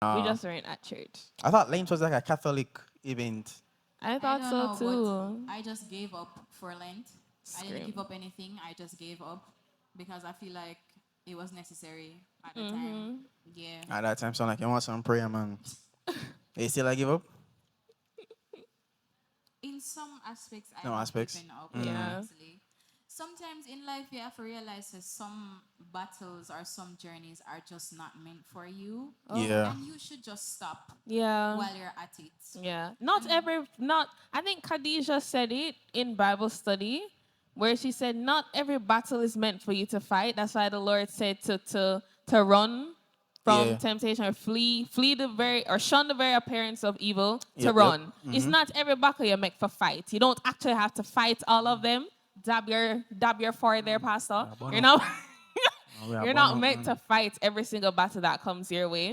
We just weren't at church. I thought Lent was like a Catholic event. I I thought don't so know, too. but I just gave up for Lent. I didn't Scream. give up anything. I just gave up because I feel like it was necessary at the time. Yeah. At that time, sound like you want some prayer, man. You still like give up? In some aspects, I No have aspects. given up. Yeah. Actually, sometimes in life you have to realize that some battles or some journeys are just not meant for you, Yeah. and you should just stop Yeah. while you're at it. Yeah. Not I think Khadijah said it in Bible study where she said not every battle is meant for you to fight. That's why the Lord said to run from Yeah. temptation or flee the very or shun the very appearance of evil to Yep, yep. run. It's not every battle you're meant for fight. You don't actually have to fight all of them. Dab your forehead there, Pastor. burn You're up. not We are you're burn not up, meant man. to fight every single battle that comes your way.